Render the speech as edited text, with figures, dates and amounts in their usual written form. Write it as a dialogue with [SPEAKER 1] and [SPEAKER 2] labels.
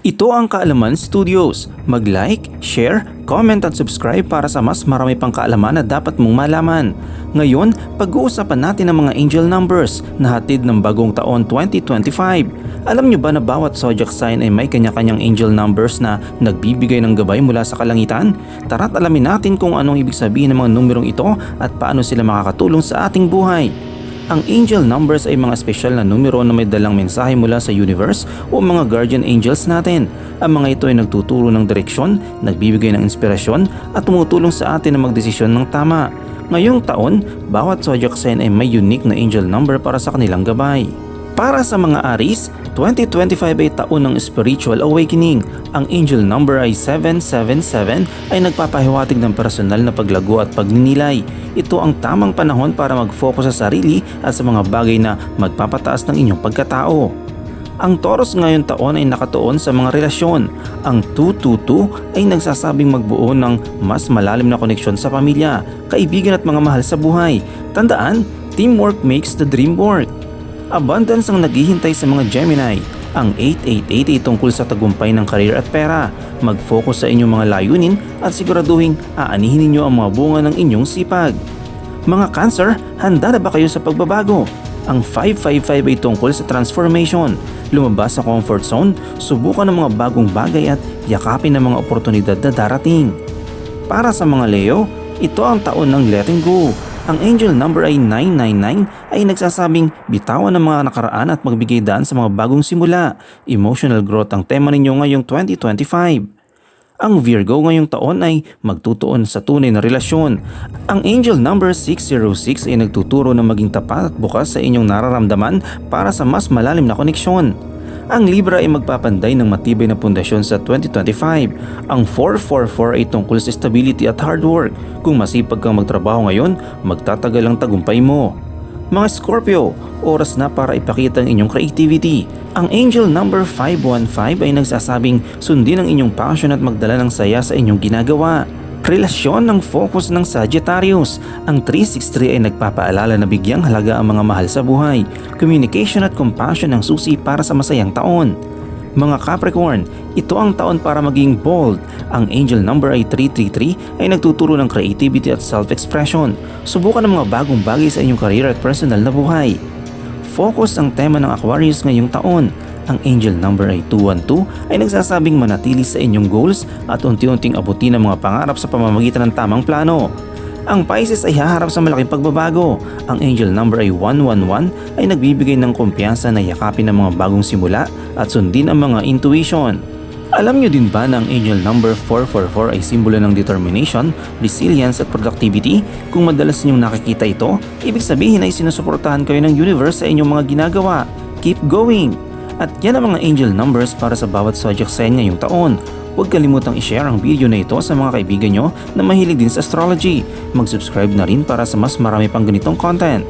[SPEAKER 1] Ito ang Kaalaman Studios. Mag-like, share, comment at subscribe para sa mas marami pang kaalaman na dapat mong malaman. Ngayon, pag-uusapan natin ang mga angel numbers na hatid ng bagong taon 2025. Alam nyo ba na bawat zodiac sign ay may kanya-kanyang angel numbers na nagbibigay ng gabay mula sa kalangitan? Tara't alamin natin kung anong ibig sabihin ng mga numerong ito at paano sila makakatulong sa ating buhay. Ang angel numbers ay mga espesyal na numero na may dalang mensahe mula sa universe o mga guardian angels natin. Ang mga ito ay nagtuturo ng direksyon, nagbibigay ng inspirasyon at tumutulong sa atin na magdesisyon ng tama. Ngayong taon, bawat zodiac sign ay may unique na angel number para sa kanilang gabay. Para sa mga Aries, 2025 ay taon ng spiritual awakening. Ang angel number ay 777 ay nagpapahiwatig ng personal na paglago at pagninilay. Ito ang tamang panahon para mag-focus sa sarili at sa mga bagay na magpapataas ng inyong pagkatao. Ang Taurus ngayong taon ay nakatuon sa mga relasyon. Ang 222 ay nagsasabing magbuo ng mas malalim na koneksyon sa pamilya, kaibigan at mga mahal sa buhay. Tandaan, teamwork makes the dream work. Abundance ang naghihintay sa mga Gemini. Ang 888 ay tungkol sa tagumpay ng karir at pera. Mag-focus sa inyong mga layunin at siguraduhin aanihin ninyo ang mga bunga ng inyong sipag. Mga Cancer, handa na ba kayo sa pagbabago? Ang 555 ay tungkol sa transformation. Lumabas sa comfort zone, subukan ng mga bagong bagay at yakapin ang mga oportunidad na darating. Para sa mga Leo, ito ang taon ng letting go. Ang angel number ay 999 ay nagsasabing bitawan ng mga nakaraan at magbigay daan sa mga bagong simula. Emotional growth ang tema ninyo ngayong 2025. Ang Virgo ngayong taon ay magtutuon sa tunay na relasyon. Ang angel number 606 ay nagtuturo na maging tapat at bukas sa inyong nararamdaman para sa mas malalim na koneksyon. Ang Libra ay magpapanday ng matibay na pundasyon sa 2025. Ang 444 ay tungkol sa stability at hard work. Kung masipag kang magtrabaho ngayon, magtatagal ang tagumpay mo. Mga Scorpio, oras na para ipakita ang inyong creativity. Ang angel number 515 ay nagsasabing sundin ang inyong passion at magdala ng saya sa inyong ginagawa. Relasyon ng focus ng Sagittarius. Ang 363 ay nagpapaalala na bigyang halaga ang mga mahal sa buhay. Communication at compassion ang susi para sa masayang taon. Mga Capricorn, ito ang taon para maging bold. Ang angel number ay 333 ay nagtuturo ng creativity at self-expression. Subukan ang mga bagong bagay sa inyong career at personal na buhay. Focus ang tema ng Aquarius ngayong taon. Ang angel number ay 212 ay nagsasabing manatili sa inyong goals at unti-unting abutin ang mga pangarap sa pamamagitan ng tamang plano. Ang Pisces ay haharap sa malaking pagbabago. Ang angel number ay 111 ay nagbibigay ng kumpiyansa na yakapin ang mga bagong simula at sundin ang mga intuition. Alam nyo din ba na ang angel number 444 ay simbolo ng determination, resilience at productivity? Kung madalas ninyong nakikita ito, ibig sabihin ay sinusuportahan kayo ng universe sa inyong mga ginagawa. Keep going! At yan ang mga angel numbers para sa bawat zodiac sign ngayong taon. Huwag kalimutang i-share ang video na ito sa mga kaibigan nyo na mahilig din sa astrology. Mag-subscribe na rin para sa mas marami pang ganitong content.